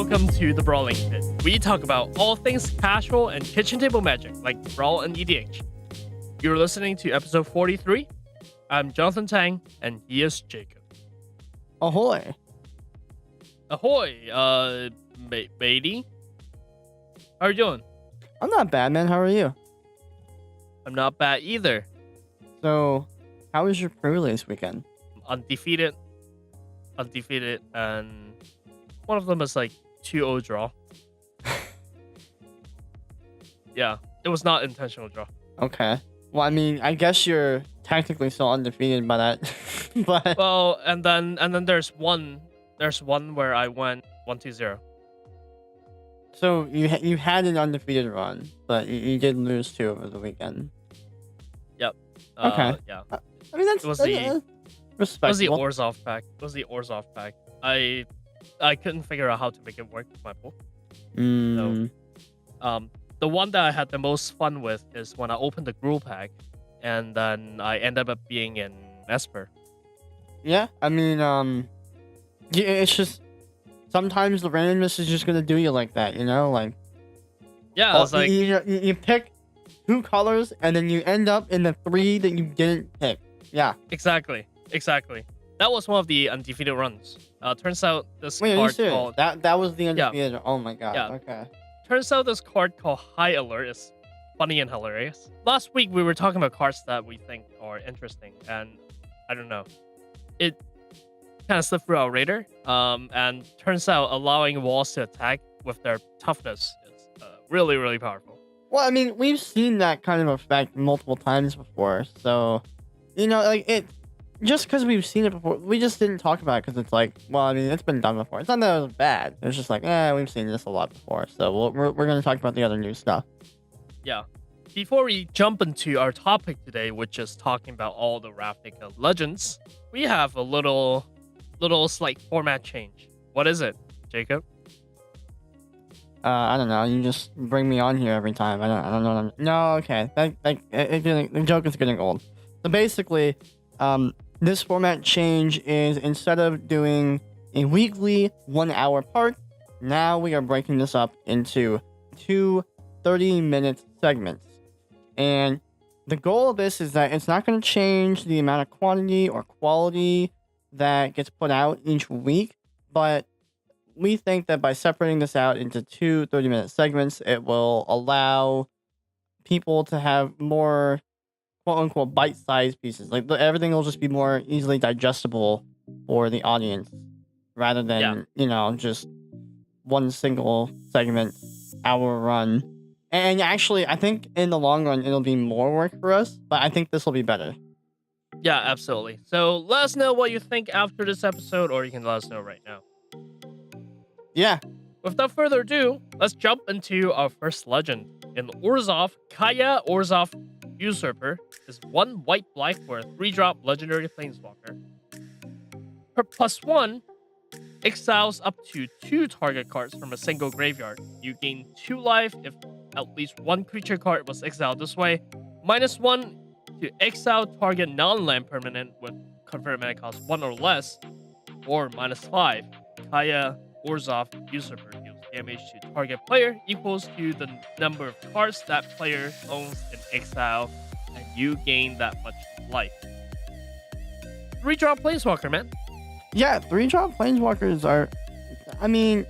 welcome to the Brawling Pit. We talk about all things casual and kitchen table magic, like Brawl and EDH. You're listening to episode 43. I'm Johnathan Tang, and he is Jacob. Ahoy. Ahoy, matey. How are you doing? I'm not bad, man. How are you? I'm not bad either. So, how was your pre-release weekend? Undefeated, and one of them is like 2-0 draw. Yeah, it was not intentional draw. Okay. Well, I mean, I guess you're technically still undefeated by that. But Well, and then there's one where I went 1-0. so you had an undefeated run, but you did lose 2 over the weekend. Yep. Okay. Yeah. I mean, that's It was the- respectable. It was the Orzhov pack. I couldn't figure out how to make it work with my pool. Mm, The one that I had the most fun with is when I opened the Gruul pack, and then I ended up being in Esper. yeah, I mean, yeah, it's just sometimes the randomness is just gonna do you like that, you know? Like, Yeah, I was like, you pick 2 colors and then you end up in the 3 that you didn't pick. Yeah. exactly. That was one of the undefeated runs. Turns out this Wait, are you card serious? called That was the undefeated. Oh my god. Yeah. Okay. this card called High Alert is funny and hilarious. Last week we were talking about cards that we think are interesting, and I don't know, it kind of slipped through our radar. And turns out allowing walls to attack with their toughness is really, really powerful. Well, I mean, we've seen that kind of effect multiple times before, so you know, like it. Just because we've seen it before, we just didn't talk about it because it's like, well, I mean, it's been done before. It's not that it was bad. It's just like, we've seen this a lot before. So we're going to talk about the other new stuff. Yeah. Before we jump into our topic today, which is talking about all the Ravnica Legends, we have a little slight format change. What is it, Jacob? I don't know. You just bring me on here every time. I don't know. No, okay. The joke is getting old. So basically, this format change is instead of doing a weekly 1-hour part, now we are breaking this up into 2 30-minute segments. And the goal of this is that it's not going to change the amount of quantity or quality that gets put out each week, but we think that by separating this out into 2 30-minute segments, it will allow people to have more quote-unquote bite-sized pieces. Like, everything will just be more easily digestible for the audience, rather than, you know, just one single segment, hour run. And actually, I think in the long run, it'll be more work for us, but I think this will be better. Yeah, absolutely. So let us know what you think after this episode, or you can let us know right now. Yeah. Without further ado, let's jump into our first legend. In Orzhov, Kaya Orzhov Usurper is 1 white-black for a 3-drop legendary planeswalker. Her +1 exiles up to 2 target cards from a single graveyard. You gain 2 life if at least 1 creature card was exiled this way. -1 to exile target non-land permanent with convert mana cost 1 or less. Or -5, Kaya Orzhov Usurper deals damage to target player equals to the number of cards that player owns in exile, and you gain that much life. 3-drop planeswalker, man. Yeah, 3-drop planeswalkers are... I mean,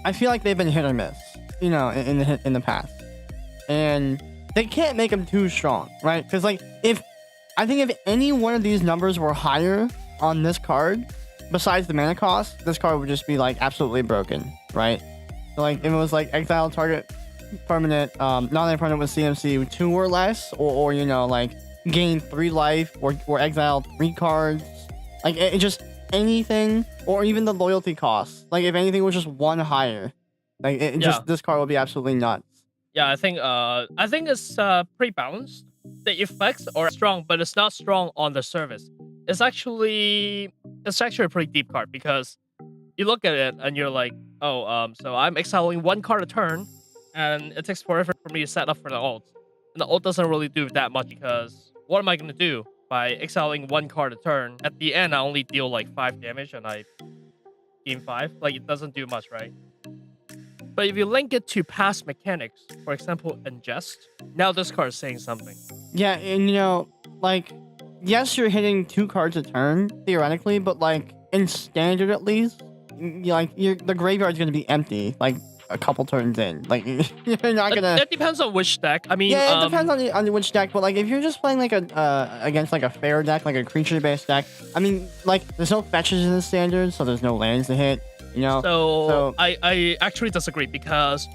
I feel like they've been hit or miss, you know, in the past. And they can't make them too strong, right? Because, like, if any one of these numbers were higher on this card, besides the mana cost, this card would just be, like, absolutely broken, right? So, like, if it was, like, exile target permanent, non-land permanent with CMC 2 or less, or you know, like, gain 3 life, or exile 3 cards, like, it just anything, or even the loyalty cost, like, if anything was just 1 higher, like, just this card would be absolutely nuts. Yeah, I think it's pretty balanced. The effects are strong, but it's not strong on the surface. It's actually a pretty deep card, because you look at it and you're like, oh, so I'm exiling 1 card a turn, and it takes forever for me to set up for the ult. And the ult doesn't really do that much, because what am I gonna do? By exiling 1 card a turn, at the end I only deal like 5 damage, and game 5. Like, it doesn't do much, right? But if you link it to past mechanics, for example, ingest, now this card is saying something. Yeah, and like, yes, you're hitting 2 cards a turn theoretically, but like in standard at least, the graveyard's gonna be empty like a couple turns in. Like you're not gonna. That depends on which deck. I mean, Yeah, it depends on which deck, but like if you're just playing like a against like a fair deck, like a creature-based deck, I mean, like there's no fetches in the standard, so there's no lands to hit. So I actually disagree because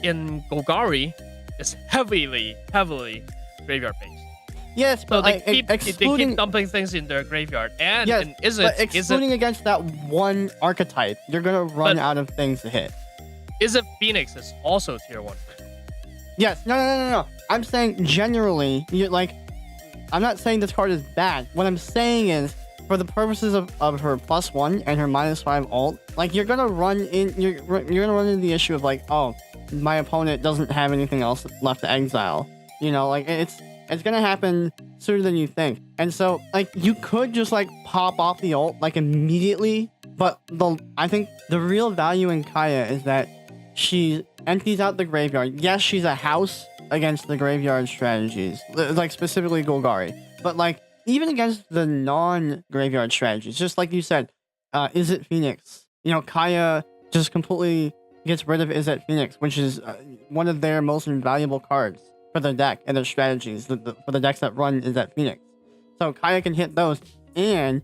in Golgari, it's heavily graveyard based. Yes, So but they excluding keep dumping things in their graveyard, and yes, in but excluding against that one archetype, you're gonna run out of things to hit. Is it Phoenix is also tier 1? Yes, no. I'm saying generally, I'm not saying this card is bad. What I'm saying is, for the purposes of her +1 and her -5 ult, like you're gonna run into the issue of like, oh, my opponent doesn't have anything else left to exile. Like it's gonna happen sooner than you think. And so like you could just like pop off the ult like immediately, but I think the real value in Kaya is that she empties out the graveyard. Yes, she's a house against the graveyard strategies, like specifically Golgari, but like even against the non-graveyard strategies, just like you said, Is It Phoenix? Kaya just completely gets rid of Is It Phoenix, which is one of their most invaluable cards for their deck and their strategies, for the decks that run Is It Phoenix. So Kaya can hit those, and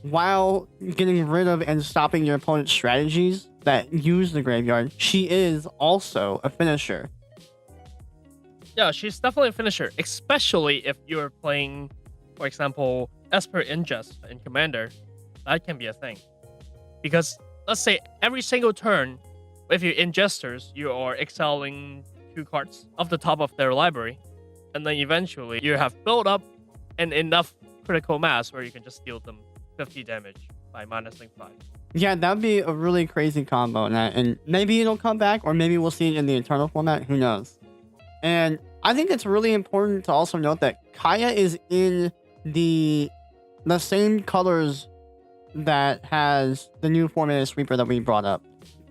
while getting rid of and stopping your opponent's strategies that use the graveyard, she is also a finisher. Yeah, she's definitely a finisher, especially if you're playing, for example, Esper Ingest in Commander. That can be a thing. Because, let's say, every single turn, if you're Ingesters, you are exiling 2 cards off the top of their library. And then eventually, you have built up enough critical mass where you can just deal them 50 damage by -5. Yeah, that'd be a really crazy combo, and maybe it'll come back, or maybe we'll see it in the Eternal format. Who knows? And I think it's really important to also note that Kaya is in the same colors that has the new formatted sweeper that we brought up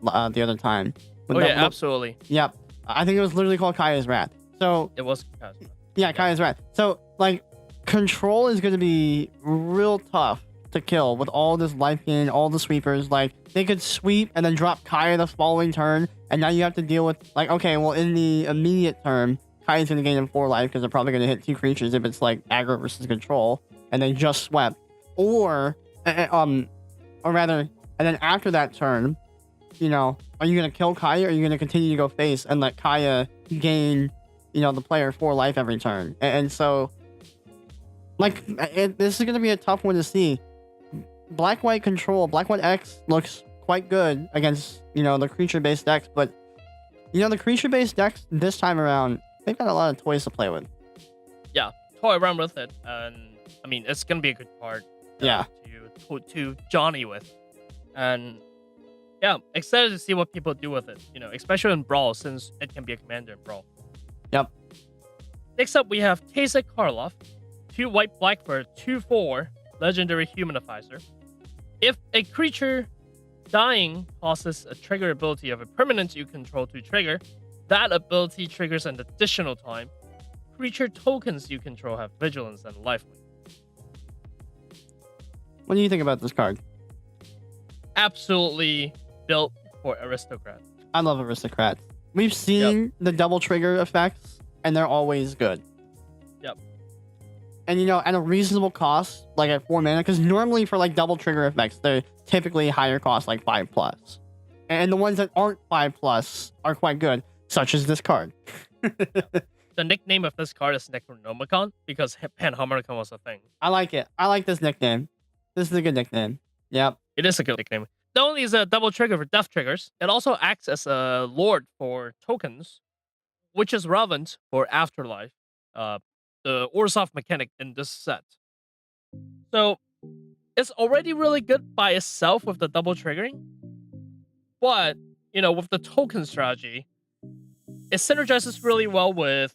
the other time. Absolutely. Yep. I think it was literally called Kaya's Wrath. So it was. Yeah, Kaya's Wrath. So like, control is going to be real tough to kill with all this life gain, all the sweepers. Like, they could sweep and then drop Kaya the following turn, and now you have to deal with like, okay, well in the immediate term, Kaya's going to gain 4 life because they're probably going to hit 2 creatures if it's like aggro versus control, and they just swept. Or rather, and then after that turn, are you going to kill Kaya, or are you going to continue to go face and let Kaya gain, the player 4 life every turn? And so, like, this is going to be a tough one to see. Black-White control, Black-White X looks quite good against, the creature-based decks, but, the creature-based decks this time around, they've got a lot of toys to play with. Yeah, toy around with it, and, I mean, it's going to be a good card to Johnny with. And, yeah, excited to see what people do with it, especially in Brawl, since it can be a commander in Brawl. Yep. Next up, we have Teysa Karlov, 2 white-black for 2/4 legendary humanifier. If a creature dying causes a trigger ability of a permanent you control to trigger, that ability triggers an additional time. Creature tokens you control have vigilance and lifelink. What do you think about this card? Absolutely built for Aristocrat. I love Aristocrats. We've seen the double trigger effects, and they're always good. Yep. And at a reasonable cost, like at 4 mana, because normally for like double trigger effects, they're typically higher cost, like 5+. And the ones that aren't 5+ are quite good, such as this card. The nickname of this card is Necronomicon because Panharmonicon was a thing. I like it. I like this nickname. This is a good nickname. Yep. It is a good nickname. Not only is it a double trigger for death triggers, it also acts as a lord for tokens, which is relevant for Afterlife, the Orzhov mechanic in this set. So it's already really good by itself with the double triggering, but with the token strategy, it synergizes really well with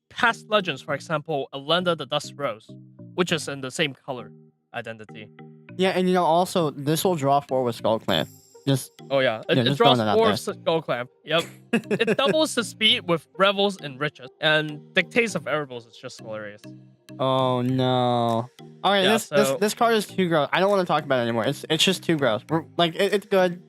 past legends. For example, Elenda the Dust Rose, which is in the same color identity. Yeah, and also this will draw 4 with Skull Clamp. Just Oh yeah, Yeah, it just draws throwing that out 4 there. Skull Clamp. Yep. It doubles the speed with Revels and Riches, and Dictates of Erebos is just hilarious. oh no. All right, Yeah, this card is too gross. I don't want to talk about it anymore. It's just too gross. It's good,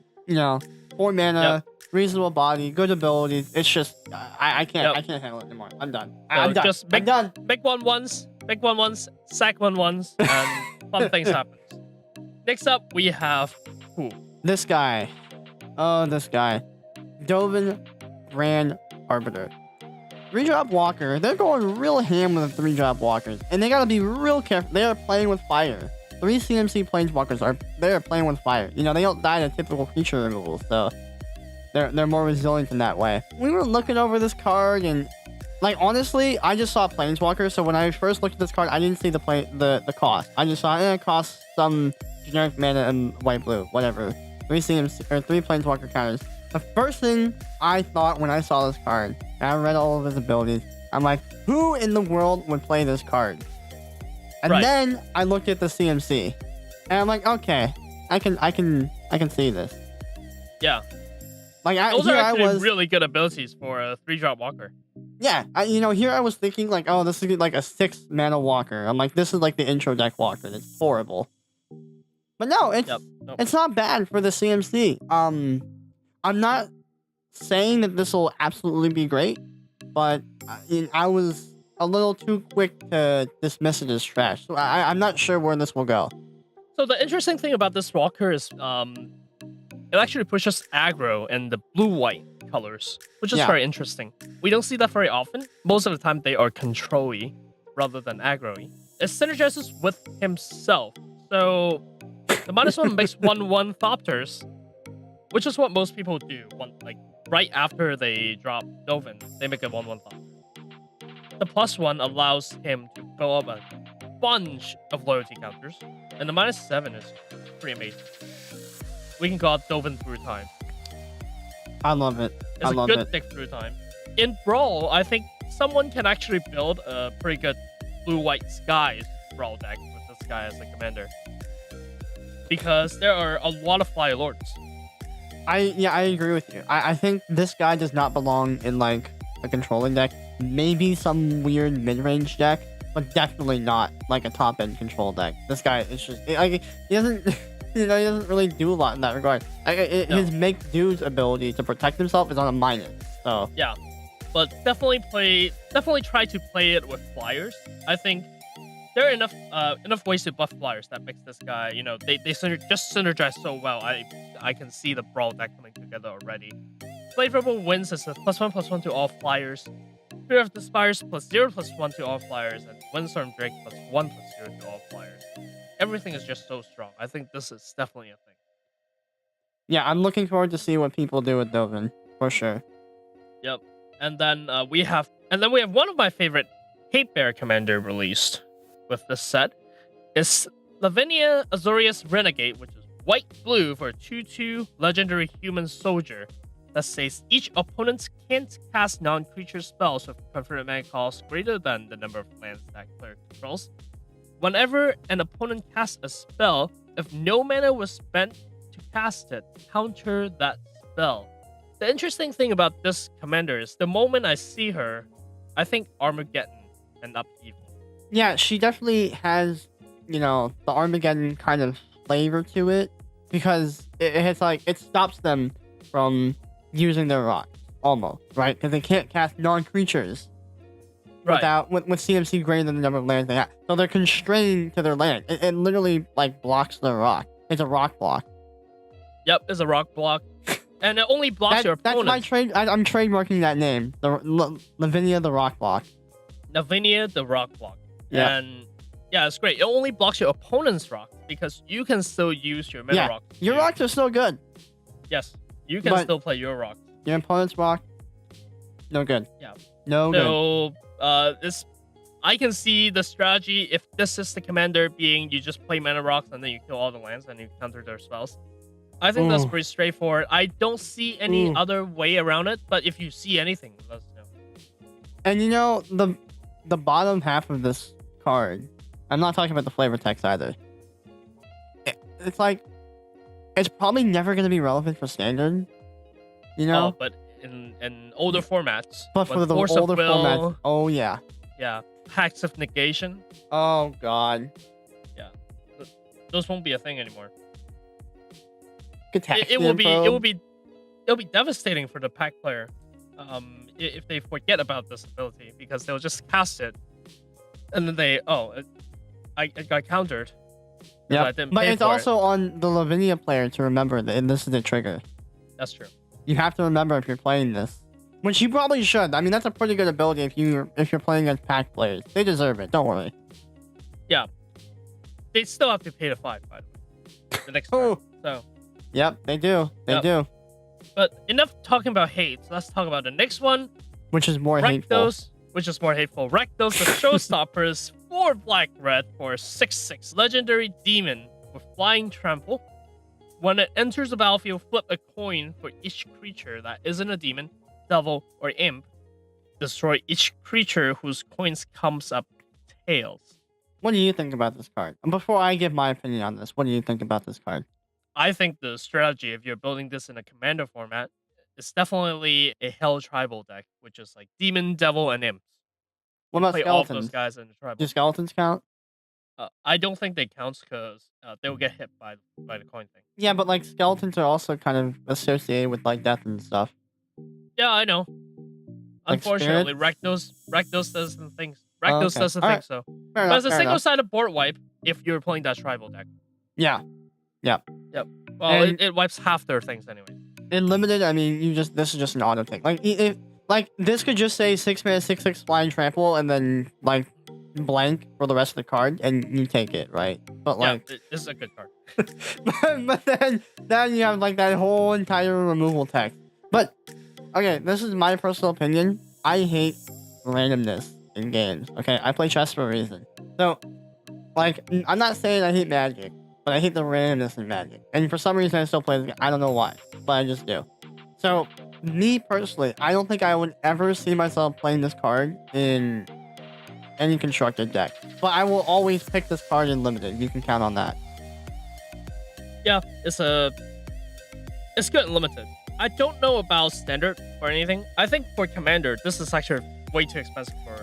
4 mana, reasonable body, good abilities. It's just I can't handle it anymore. I'm done. I'm done. Just I'm done. Make one once, sack one once, and fun things happen. Next up, we have who? This guy. Oh, this guy. Dovin Grand Arbiter. 3-drop walker. They're going real ham with the 3-drop walkers. And they gotta be real careful. They are playing with fire. 3 CMC planeswalkers are playing with fire. They don't die to typical creature removal, so they're more resilient in that way. We were looking over this card and honestly, I just saw planeswalker, so when I first looked at this card, I didn't see the cost. I just saw it costs some generic mana and white blue, whatever. 3 CMC or 3 planeswalker counters. The first thing I thought when I saw this card, and I read all of his abilities, I'm like, who in the world would play this card? And then I looked at the CMC, and I'm like, okay, I can see this. Yeah. Those are I actually was really good abilities for a 3-drop walker. Yeah, here I was thinking oh, this is like a 6 mana walker. I'm like, this is like the intro deck walker. It's horrible. But no, it's not bad for the CMC. I'm not saying that this will absolutely be great, but I was a little too quick to dismiss it as trash. So I'm not sure where this will go. So the interesting thing about this walker is it actually pushes aggro in the blue-white colors, which is very interesting. We don't see that very often. Most of the time, they are control-y rather than aggro-y. It synergizes with himself. So the -1 makes 1/1 Thopters, which is what most people do. Right after they drop Dovin, they make a 1/1 Thopter. The +1 allows him to fill up a bunch of loyalty counters, and the -7 is pretty amazing. We can call it Dovin through time. I love it. It's a good deck through time. In Brawl, I think someone can actually build a pretty good blue-white skies Brawl deck with this guy as a commander. Because there are a lot of Flyer Lords. I agree with you. I think this guy does not belong in a controlling deck. Maybe some weird mid-range deck, but definitely not a top-end control deck. This guy is just he doesn't he doesn't really do a lot in that regard. His make do's ability to protect himself is on a minus. So yeah, but definitely try to play it with flyers. I think there are enough ways to buff flyers that makes this guy, they just synergize so well. I can see the Brawl deck coming together already. Flavorable Winds is a +1/+1 to all flyers. Fear of the Spires +0/+1 to all flyers, and Windstorm Drake +1/+0 to all flyers. Everything is just so strong. I think this is definitely a thing. Yeah, I'm looking forward to see what people do with Dovin, for sure. Yep. And then we have one of my favorite Hate Bear commander released with this set. It's Ravnica Allegiance Renegade, which is white-blue for a 2/2 legendary human soldier that says each opponent can't cast non-creature spells with confirmed mana cost greater than the number of lands that player controls. Whenever an opponent casts a spell, if no mana was spent to cast it, counter that spell. The interesting thing about this commander is the moment I see her, I think Armageddon and Upheaval. Yeah, she definitely has, the Armageddon kind of flavor to it, because it's it stops them from using their rocks, almost, right? Because they can't cast non-creatures without with CMC greater than the number of lands they have. So they're constrained to their land. It literally blocks their rock. It's a rock block. Yep, it's a rock block. And it only blocks your opponent. That's my trade. I'm trademarking that name. Lavinia the rock block. Lavinia the rock block. Yeah. And yeah, it's great. It only blocks your opponent's rock because you can still use your mana rock. Your rocks are still good. Yes, you can still play your rock. Your opponent's rock, no good. Yeah. No good. So, I can see the strategy if this is the commander being you just play mana rocks and then you kill all the lands and you counter their spells. I think that's pretty straightforward. I don't see any other way around it, but if you see anything, let us know. And the bottom half of this card, I'm not talking about the flavor text either. it's like it's probably never gonna be relevant for standard. You know, Oh, but in older formats, but when for the Force older of Will, formats, oh yeah, yeah, Pacts of Negation, oh god, yeah, those won't be a thing anymore. Catastrophe It will be it will probe. be it'll be devastating for the pack player, if they forget about this ability because they'll just cast it, and then I got countered. Yeah, I didn't but pay it's for also on the Lavinia player to remember that this is the trigger. it. That's true. You have to remember if you're playing this, which you probably should. I mean, that's a pretty good ability if you're playing against pack players. They deserve it. Don't worry. Yeah, they still have to pay the 5 by the way. The next Oh. turn. So, Yep, they do. They Yep. do. but enough talking about hate. So let's talk about the next one. Which is more hateful. Rakdos, which is more hateful. Rakdos, the showstopper, is 4 black red for a 6/6 legendary demon with flying trample. When it enters the battlefield, flip a coin for each creature that isn't a demon, devil, or imp. Destroy each creature whose coins comes up tails. What do you think about this card? And before I give my opinion on this, what do you think about this card? I think the strategy, if you're building this in a commander format, is definitely a Hell Tribal deck, which is like Demon, Devil, and Imps. What You about play all of skeletons? those guys in the tribal. Do skeletons count? I don't think they count because they will get hit by the coin thing. Yeah, but like skeletons are also kind of associated with like death and stuff. Yeah, I know. Like Unfortunately, spirits? Rakdos does the things. Oh, Rakdos okay. doesn't All think right. so. Fair But enough. it's a Fair enough. single-sided board wipe if you're playing that tribal deck. Yeah. Well, And- it wipes half their things anyway. In limited, I mean, this is just an auto take. Like this could just say 6 mana 6/6 flying trample and then like blank for the rest of the card and you take it, right? But like, Yeah, this is a good card. but then you have like that whole entire removal text. But okay, this is my personal opinion. I hate randomness in games. Okay, I play chess for a reason. So, like, I'm not saying I hate Magic, but I hate the randomness in Magic. And for some reason, I still play this game. I don't know why, but I just do. So, me personally, I don't think I would ever see myself playing this card in any constructed deck. But I will always pick this card in limited. You can count on that. Yeah, it's good and limited. I don't know about standard or anything. I think for commander, this is actually way too expensive for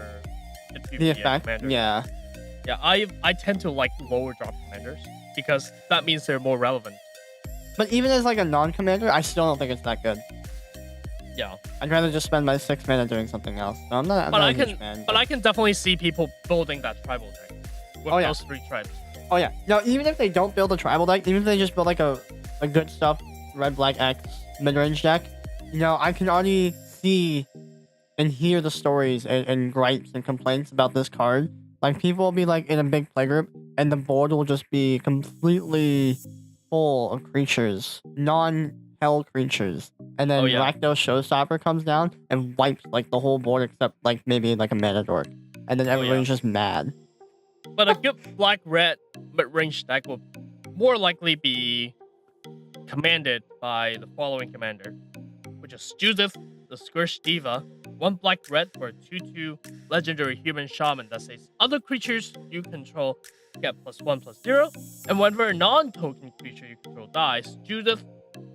it to The be a effect, commander. yeah. Yeah, I tend to like lower drop commanders because that means they're more relevant. But even as like a non-commander, I still don't think it's that good. Yeah, I'd rather just spend my 6 mana doing something else. No, I'm not. I'm but not I a huge can fan, but I can definitely see people building that tribal deck with Oh, yeah. those 3 tribes. Oh yeah. No, even if they don't build a tribal deck, even if they just build like a good stuff red black X mid-range deck, you know, I can already see and hear the stories and gripes and complaints about this card. Like people will be like in a big playgroup and the board will just be completely full of creatures, non-hell creatures. And then Oh, yeah. Rakdos Showstopper comes down and wipes like the whole board except like maybe like a mana dork. And then Oh, yeah. everybody's just mad. But a good black red mid range deck will more likely be commanded by the following commander, which is Judith, the Squish Diva, 1 black red for a 2/2 legendary human shaman that says other creatures you control get +1/+0, and whenever a non-token creature you control dies, Judith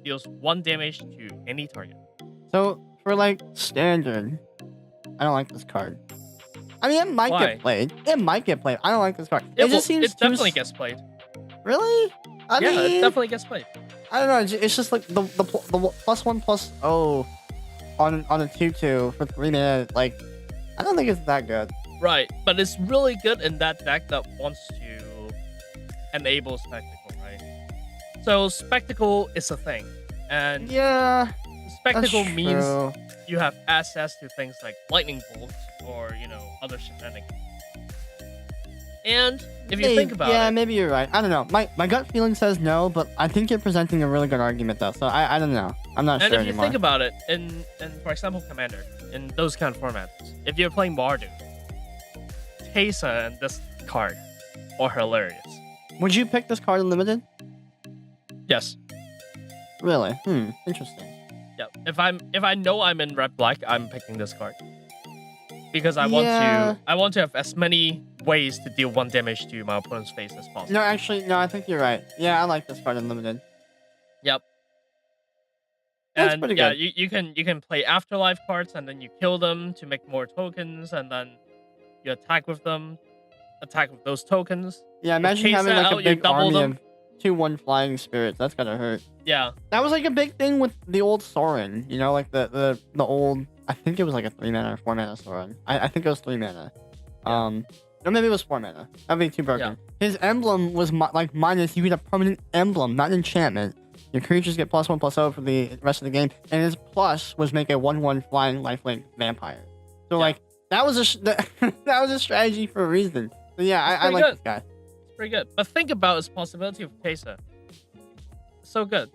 deals 1 damage to any target. So for like standard, I don't like this card. I mean, it might Why? get played. It might get played. I don't like this card. It just seems it too definitely gets played. Really? I Yeah, mean, it definitely gets played. I don't know. It's just like the +1/+0 on a 2/2 for 3 mana. Like, I don't think it's that good. Right, but it's really good in that deck that wants to enable Spectacle, right? So Spectacle is a thing, and Yeah, Spectacle that's means true. you have access to things like Lightning Bolt or, other shenanigans. And if you think about it, maybe you're right. I don't know. My gut feeling says no, but I think you're presenting a really good argument though. So I don't know. I'm not and sure if you anymore. think about it, in for example, Commander, in those kind of formats, if you're playing Mardu, Teysa and this card are hilarious. Would you pick this card in limited? Yes. Really? Interesting. Yeah. If I know I'm in red black, I'm picking this card. because I Yeah. want to have as many ways to deal 1 damage to my opponent's face as possible. No, actually, no. I think you're right. Yeah, I like this card unlimited. Yep. That's And pretty yeah, good. you can play afterlife cards and then you kill them to make more tokens and then you attack with them, attack with those tokens. Yeah, With imagine having Kesa like a out, you big double army them. of 2/1 flying spirits. That's gotta hurt. Yeah. That was like a big thing with the old Sorin. You know, like the old. I think it was like a 3 mana or 4 mana Sorin. I think it was 3 mana. Yeah. Or maybe it was 4 mana. That'd be too broken. His emblem was like minus. You get a permanent emblem, not an enchantment. Your creatures get +1/+0 for the rest of the game, and his plus was make a 1/1 flying lifelink vampire. So like that was that was a strategy for a reason. So yeah, I like this guy. It's pretty good. But think about his possibility of Kesa. So good.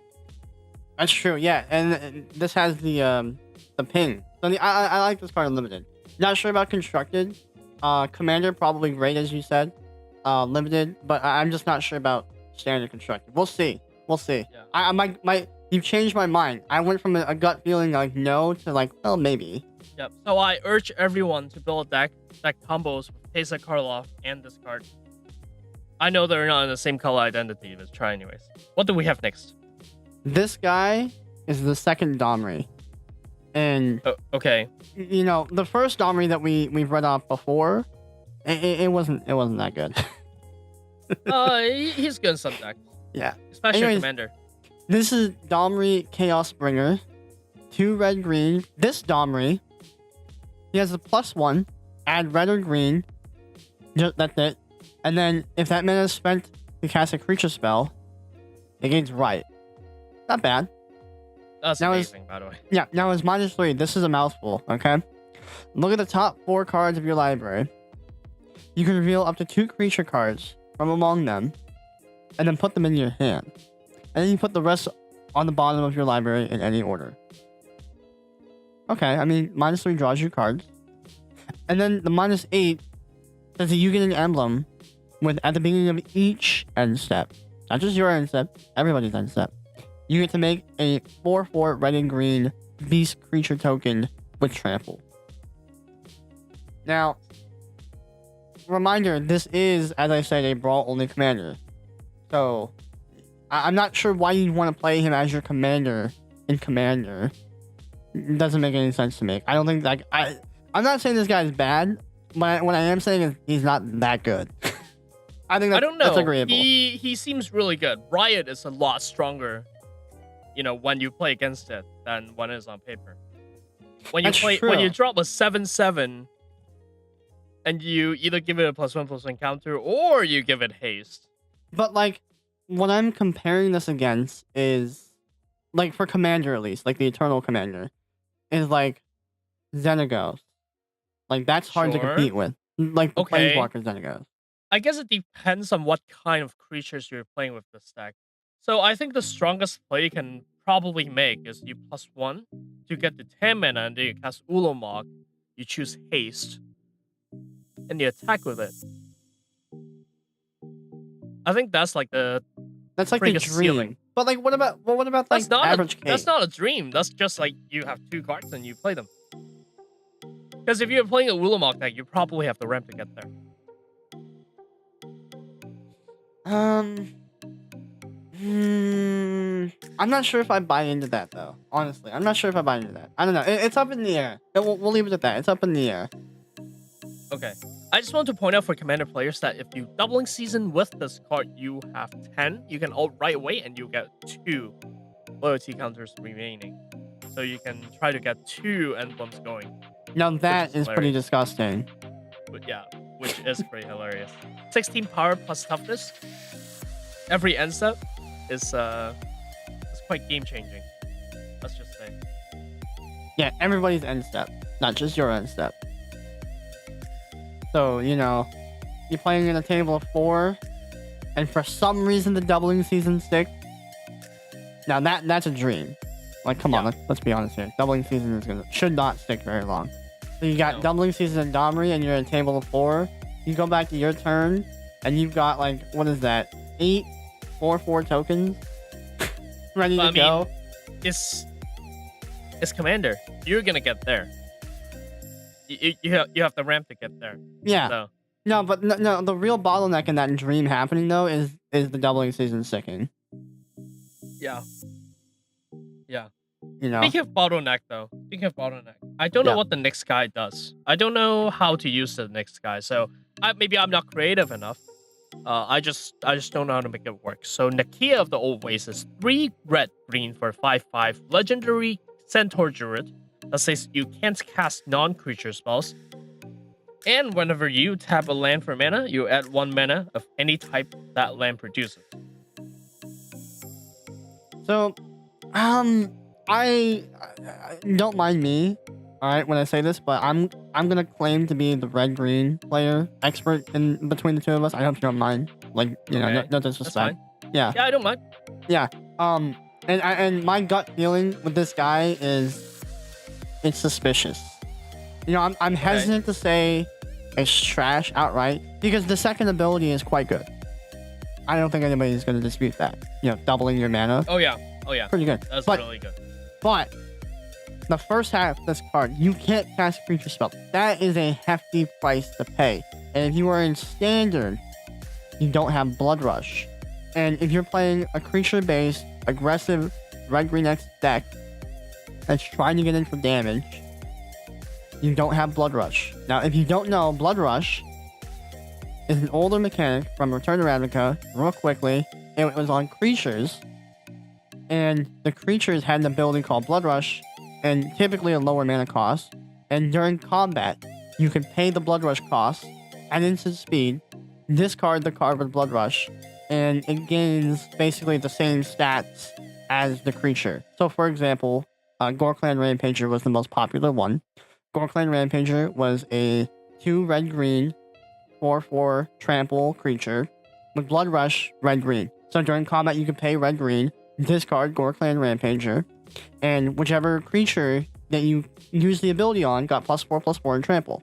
That's true. Yeah, and this has the ping. So I like this card unlimited. Not sure about constructed. Commander probably great as you said. Limited, but I'm just not sure about standard constructed. We'll see. We'll see. Yeah. I might. You've changed my mind. I went from a gut feeling like no to like, well, maybe. Yep. So I urge everyone to build a deck that combos with Kesa Karlov and this card. I know they're not in the same color identity, but try anyways. What do we have next? This guy is the second Domri. And Okay. you know, the first Domri that we've read off before, it wasn't that good. He's good in some decks. Yeah. Especially Anyways, Commander. This is Domri Chaos Bringer. 2 red green. This Domri, he has a +1. Add red or green. That's it. And then if that mana is spent to cast a creature spell, it gains right. Not bad. That's now amazing, by the way. Yeah, now it's -3. This is a mouthful, okay? Look at the top 4 cards of your library. You can reveal up to 2 creature cards from among them, and then put them in your hand. And then you put the rest on the bottom of your library in any order. Okay, I mean, -3 draws you cards. And then the -8 says that you get an emblem with at the beginning of each end step. Not just your end step, everybody's end step. You get to make a 4/4 red and green beast creature token with trample. Now, reminder, this is, as I said, a brawl only commander. So, I'm not sure why you'd want to play him as your commander in Commander. It doesn't make any sense to me. I don't think like I'm not saying this guy is bad, but what I am saying is he's not that good. I think I don't know. that's agreeable. He seems really good. Riot is a lot stronger, you know, when you play against it than when it's on paper. When you when you drop a 7/7 and you either give it a +1/+1 counter or you give it haste. But like what I'm comparing this against is like for Commander at least, like the Eternal Commander, is like Xenagos. Like that's hard to compete with. Like the Planeswalker Xenagos. I guess it depends on what kind of creatures you're playing with this deck. So I think the strongest play you can probably make is you +1 to get the 10 mana and then you cast Ulamog. You choose haste. And you attack with it. I think that's like the dream. Ceiling. But like what about like average case? That's not a dream. That's just like you have 2 cards and you play them. Because if you're playing a Ulamog deck, you probably have the ramp to get there. I'm not sure if I buy into that though. Honestly, I'm not sure if I buy into that. I don't know. It's up in the air. We'll leave it at that. It's up in the air. Okay. I just want to point out for Commander players that if you doubling season with this card, you have 10. You can ult right away and you get 2 loyalty counters remaining. So you can try to get 2 emblems going. Now that is pretty disgusting. But yeah, which is pretty hilarious. 16 power plus toughness. Every end step is quite game changing. Let's just say. Yeah, everybody's end step, not just your end step. So, you know, you're playing in a table of 4, and for some reason the doubling season sticks. Now that's a dream. Like, come on, let's be honest here. Doubling season should not stick very long. So you got doubling season in Domri, and you're in a table of 4. You go back to your turn, and you've got like, what is that? 8 4/4 tokens ready to go. It's Commander. You're gonna get there. you have the ramp to get there. Yeah. So No, but no, the real bottleneck in that dream happening though is the doubling season sticking. yeah, yeah. You know. Speaking of bottleneck, I don't know Yeah. what the next guy does. I don't know how to use the next guy, so maybe I'm not creative enough. I just don't know how to make it work. So Nakia of the Old Ways is 3 red green for 5/5 legendary centaur druid that says you can't cast non-creature spells. And whenever you tap a land for mana, you add 1 mana of any type that land produces. So, I don't mind me, all right, when I say this, but I'm gonna claim to be the red green player expert in between the two of us. I hope you don't mind, like you know, Okay, no that's disrespect. fine. Yeah, Yeah, I don't mind. yeah. And my gut feeling with this guy is it's suspicious. You know, I'm hesitant to say it's trash outright because the second ability is quite good. I don't think anybody's gonna dispute that. You know, doubling your mana. Oh yeah, Pretty good. that's But really good. But the first half of this card, you can't cast creature spell. That is a hefty price to pay. And if you are in standard, you don't have Blood Rush. And if you're playing a creature-based, aggressive red-green X deck that's trying to get in for damage, you don't have Blood Rush. Now, if you don't know, Blood Rush is an older mechanic from Return to Ravnica, real quickly. It was on creatures, and the creatures had an ability called Blood Rush, and typically a lower mana cost. And during combat, you can pay the Blood Rush cost at instant speed, discard the card with Blood Rush, and it gains basically the same stats as the creature. So, for example, Gorklan Rampager was the most popular one. Gorklan Rampager was a 2 red-green, 4/4 trample creature with Blood Rush red-green. So during combat, you can pay red-green, discard Gorklan Rampager, and whichever creature that you use the ability on got +4/+4 in trample.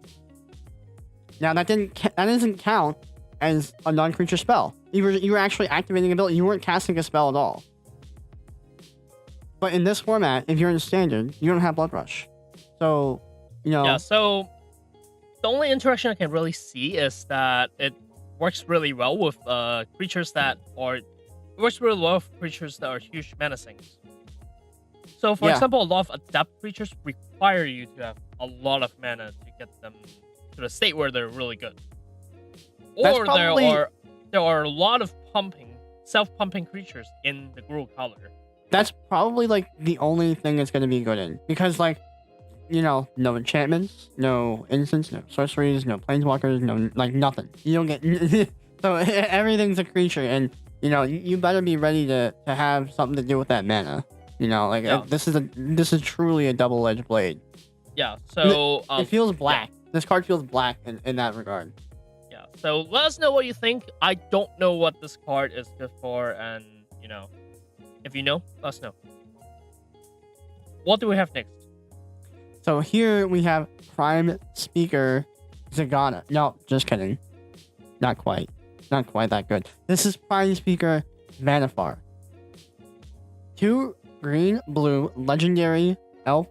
Now that doesn't count as a non-creature spell. You were actually activating an ability. You weren't casting a spell at all. But in this format, if you're in standard, you don't have Blood Rush. So, you know. Yeah, so the only interaction I can really see is that it works really well with creatures that are huge mana sinks. So, for example, a lot of adept creatures require you to have a lot of mana to get them to the state where they're really good. Or there are a lot of self-pumping creatures in the Gruul color. That's probably like the only thing it's gonna be good in, because like, you know, no enchantments, no instants, no sorceries, no planeswalkers, no like nothing. You don't get so everything's a creature, and you know you better be ready to have something to do with that mana. You know, like this is truly a double-edged blade. Yeah. So it feels black. Yeah. This card feels black in that regard. Yeah. So let us know what you think. I don't know what this card is good for, and you know, if you know, let us know. What do we have next? So here we have Prime Speaker Zagana. No, just kidding. Not quite. Not quite that good. This is Prime Speaker Vanifar. 2 green, blue, legendary elf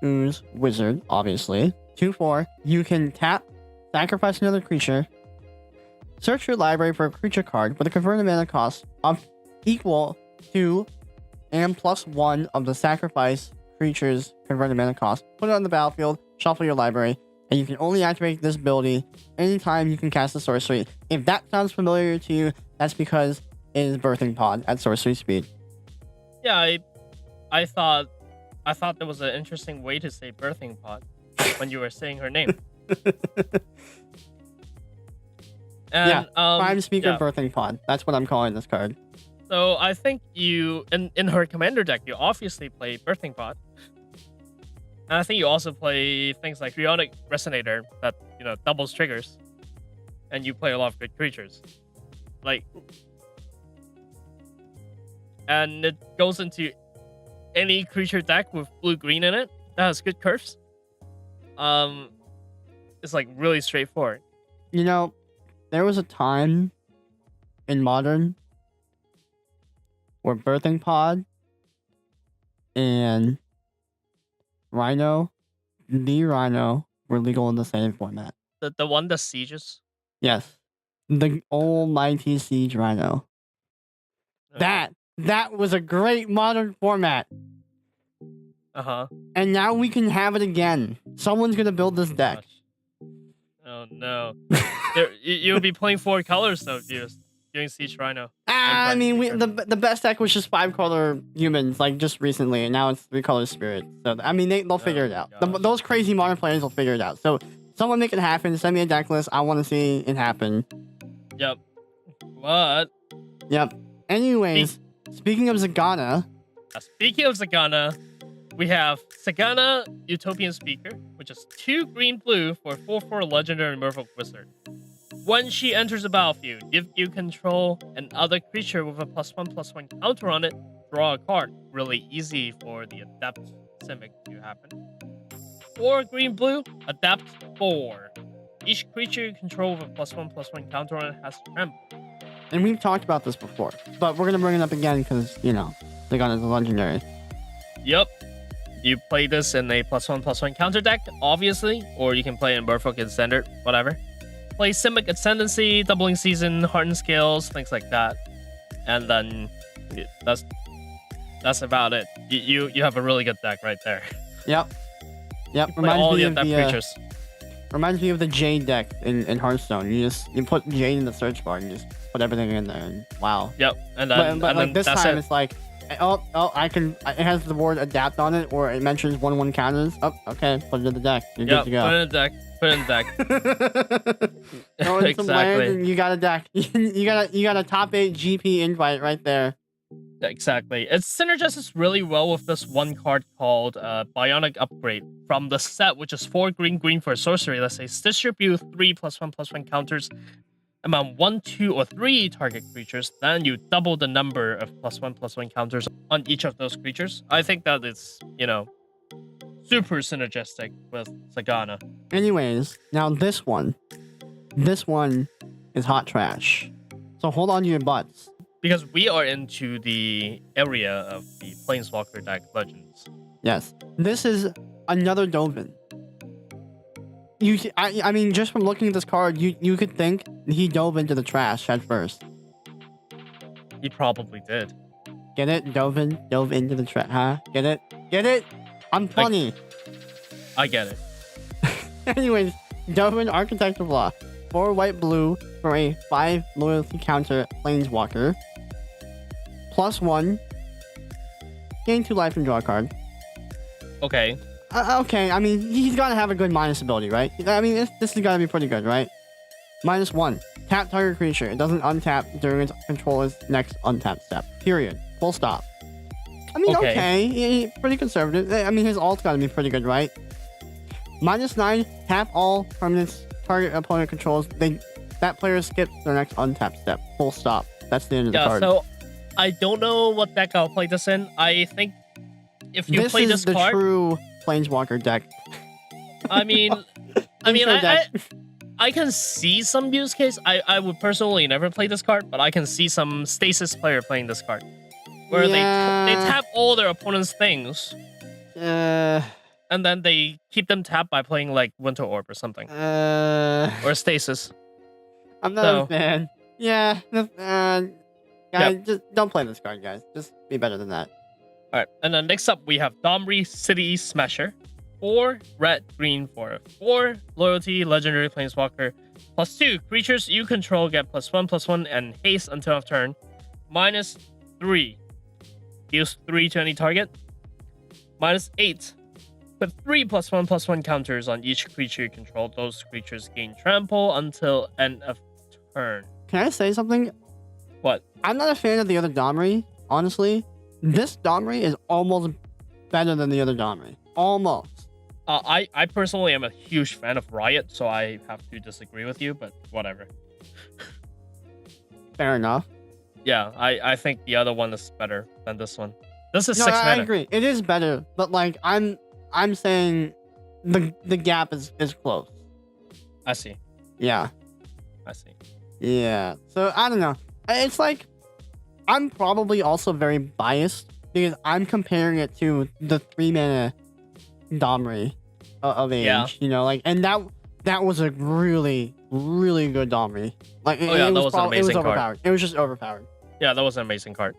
ooze wizard, obviously. 2/4. You can tap, sacrifice another creature, search your library for a creature card with a converted mana cost of equal to and +1 of the sacrifice creature's converted mana cost. Put it on the battlefield, shuffle your library, and you can only activate this ability anytime you can cast a sorcery. If that sounds familiar to you, that's because it is Birthing Pod at sorcery speed. Yeah, I thought there was an interesting way to say Birthing Pod when you were saying her name. And, yeah, Prime Speaker Birthing Pod. That's what I'm calling this card. So I think you, in her commander deck, you obviously play Birthing Pod. And I think you also play things like Rhionic Resonator that, you know, doubles triggers. And you play a lot of good creatures. Like... And it goes into any creature deck with blue-green in it that has good curves. It's like really straightforward. You know, there was a time in Modern where Birthing Pod and Rhino, were legal in the same format. The one that sieges. Yes. The almighty Siege Rhino. Uh That was a great modern format. huh. And now we can have it again. Someone's gonna build this deck. Oh no. You'll be playing 4 colors though if you're doing Siege Rhino. I mean, the best deck was just 5-color humans, like just recently, and now it's 3-color spirits. So I mean, they'll figure it out. Those crazy modern players will figure it out. So someone make it happen. Send me a deck list. I want to see it happen. Yep. What? Yep. Anyways, speaking of Zagana. Speaking of Zagana, we have Zagana Utopian Speaker, which is 2 green-blue for 4/4 legendary Merfolk Wizard. When she enters the battlefield, if you control another creature with a +1/+1 counter on it, draw a card. Really easy for the Adapt Simic to happen. 4 green-blue, Adapt 4. Each creature you control with a +1/+1 counter on it has Trample. And we've talked about this before, but we're gonna bring it up again because, you know, Zagana's a legendary. Yep. You play this in a +1/+1 counter deck, obviously, or you can play in Merfolk in standard, whatever. Play Simic Ascendancy, Doubling Season, Hardened Scales, things like that. And then that's about it. You have a really good deck right there. Yep. Reminds me of the Jade deck in Hearthstone. You put Jade in the search bar and you just put everything in there, and wow. Yep. And then but like this time it. It's like, I can. It has the word adapt on it, or it mentions 1/1 counters. Oh, okay, put it in the deck. You're good to go. Put it in the deck. Put it in the deck. Throw in some land and you got a deck. you got a top 8 GP invite right there. Exactly. It synergizes really well with this one card called Bionic Upgrade from the set, which is 4 green for sorcery. Let's say distribute 3 +1/+1 counters among 1, 2, or 3 target creatures. Then you double the number of +1/+1 counters on each of those creatures. I think that it's, super synergistic with Zagana. Anyways, now this one is hot trash. So hold on to your butts. Because we are into the area of the Planeswalker deck Legends. Yes. This is another Dovin. I mean, just from looking at this card, you could think he dove into the trash at first. He probably did. Get it? Dove into the trash, huh? Get it? Get it? I'm funny. I get it. Anyways, Dovin Architect of Law. 4 white-blue for a 5 loyalty counter Planeswalker. +1. Gain 2 life and draw a card. Okay. Okay, I mean, he's gotta have a good minus ability, right? I mean, this has gotta be pretty good, right? -1. Tap target creature. It doesn't untap during its controller's next untap step. Period. Full stop. I mean, okay. Pretty conservative. I mean, his ult's gotta be pretty good, right? -9. Tap all permanents target opponent controls. That player skips their next untap step. Full stop. That's the end of the card. So I don't know what deck I'll play this in. I think if you play this card, this is the true Planeswalker deck. I can see some use case. I would personally never play this card, but I can see some Stasis player playing this card, where they tap all their opponent's things, and then they keep them tapped by playing like Winter Orb or something, or Stasis. I'm not a fan. Yeah, guys, just don't play this card, guys. Just be better than that. All right, and then next up we have Domri City Smasher. 4 red-green for a 4 loyalty legendary Planeswalker. +2 creatures you control get +1/+1 and haste until end of turn. -3 deals 3 to any target. -8 put 3 +1/+1 counters on each creature you control. Those creatures gain trample until end of turn. Can I say something? What? I'm not a fan of the other Domri, honestly. This Domri is almost better than the other Domri. Almost. I personally am a huge fan of Riot, so I have to disagree with you, but whatever. Fair enough. Yeah, I think the other one is better than this one. This is 6 I mana. agree. It is better, but like I'm saying the gap is close. I see. Yeah. I see. Yeah. So I don't know. It's like I'm probably also very biased because I'm comparing it to the 3 mana Domri. of Yeah. age, like, and that was a really really good Domri. Like Oh yeah, it that was was an probably it was amazing card. overpowered. It was just overpowered. Yeah, that was an amazing card.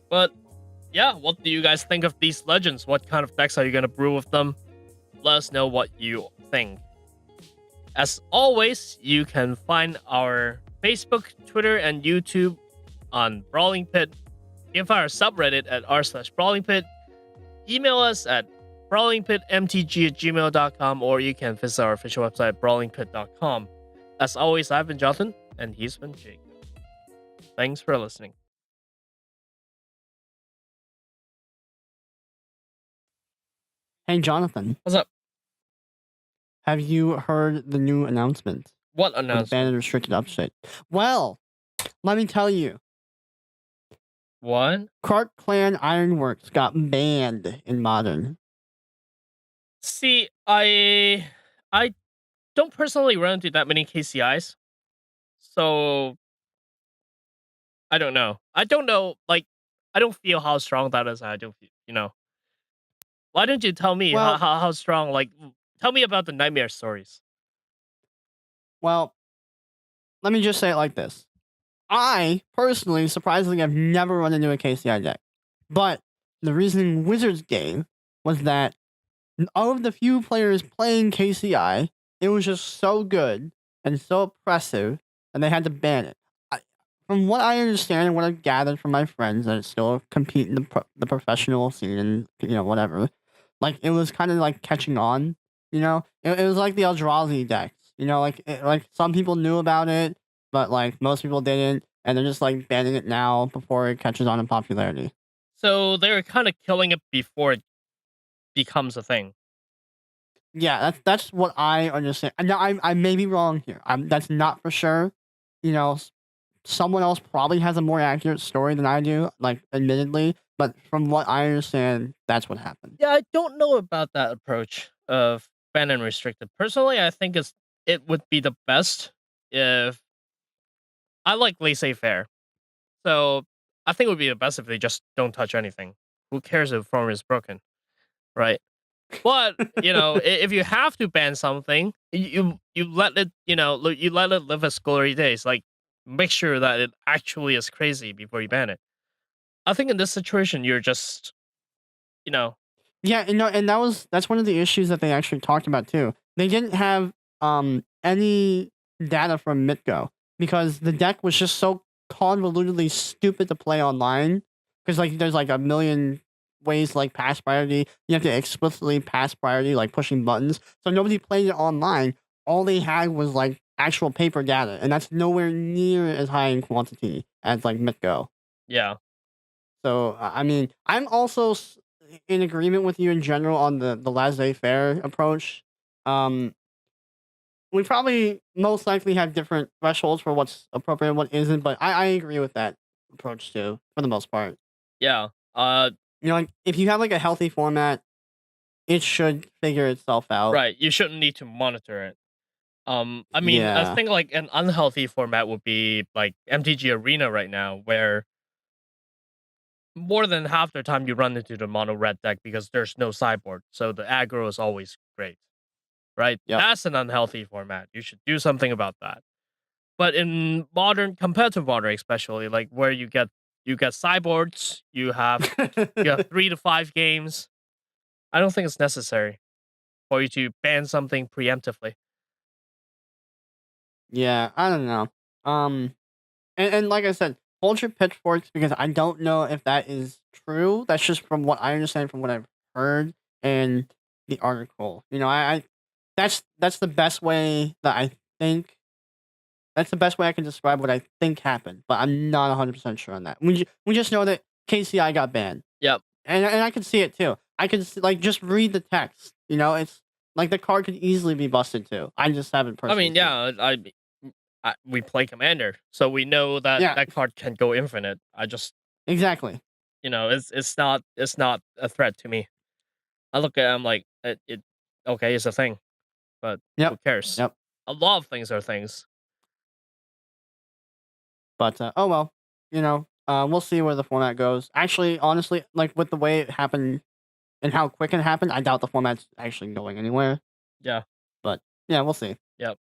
But yeah, what do you guys think of these legends? What kind of decks are you gonna brew with them? Let us know what you think. As always, you can find our Facebook, Twitter, and YouTube on Brawling Pit. You can find our subreddit at r/Brawling Pit. Email us at brawlingpitmtg@gmail.com, or you can visit our official website, brawlingpit.com. As always, I've been Johnathan, and he's been Jacob. Thanks for listening. Hey Jonathan, What's up? have you heard the new announcement What for the announcement? banned and restricted update? Well, let me tell you, What? Cart Clan Ironworks got banned in Modern. See, I don't personally run into that many KCIs, so I don't know. I don't know. Like, I don't feel how strong that is. I don't feel. Why don't you tell me Well, how strong? Like, tell me about the nightmare stories. well, let me just say it like this. I, personally, surprisingly, have never run into a KCI deck. But the reason Wizards gave was that of the few players playing KCI, it was just so good and so oppressive, and they had to ban it. From what I understand and what I've gathered from my friends that still compete in the professional scene and, whatever, like, it was kind of like catching on, It was like the Eldrazi decks, like some people knew about it, but like most people didn't, and they're just like banning it now before it catches on in popularity. So they're kind of killing it before it becomes a thing. Yeah, that's what I understand. Now I may be wrong here. That's not for sure. You know, someone else probably has a more accurate story than I do. Like, admittedly, but from what I understand, that's what happened. Yeah, I don't know about that approach of ban and restricted. Personally, I think it would be the best if I like laissez-faire. So I think it would be the best if they just don't touch anything. Who cares if form is broken, right? But if you have to ban something, you let it you let it live its glory days. Like, make sure that it actually is crazy before you ban it. I think in this situation, you're just you know Yeah, and that's one of the issues that they actually talked about too. They didn't have any data from Mitgo because the deck was just so convolutedly stupid to play online. Because like there's like a million ways to, like, pass priority. You have to explicitly pass priority, like pushing buttons. So nobody played it online. All they had was like actual paper data, and that's nowhere near as high in quantity as like Mitgo. yeah. So, I mean, I'm also in agreement with you in general on the laissez-faire approach. Um, we probably most likely have different thresholds for what's appropriate and what isn't, but I agree with that approach too, for the most part. Yeah. Like, if you have like a healthy format, it should figure itself out. Right. You shouldn't need to monitor it. I mean, I Yeah. think like an unhealthy format would be like MTG Arena right now, where more than half the time you run into the mono red deck because there's no sideboard, so the aggro is always great, right? Yep. That's an unhealthy format. You should do something about that. But in modern, competitive modern, especially like where you get sideboards, you have 3 to 5 games. I don't think it's necessary for you to ban something preemptively. Yeah, I don't know. And like I said, hold your pitchforks because I don't know if that is true. That's just from what I understand from what I've heard in the article. I that's the best way that I think. That's the best way I can describe what I think happened, but I'm not 100% sure on that. We just know that KCI got banned, Yep. and I can see it too. I can like just read the text. It's like the card could easily be busted too. I just haven't I personally mean, seen it. yeah, we play Commander, so we know that Yeah, that card can go infinite. I just, exactly. it's not a threat to me. I look at it, I'm like, okay, it's a thing, but who Yep. cares? Yep. A lot of things are things. But oh well, we'll see where the format goes. Actually, honestly, like with the way it happened and how quick it happened, I doubt the format's actually going anywhere. Yeah. But yeah, we'll see. Yep.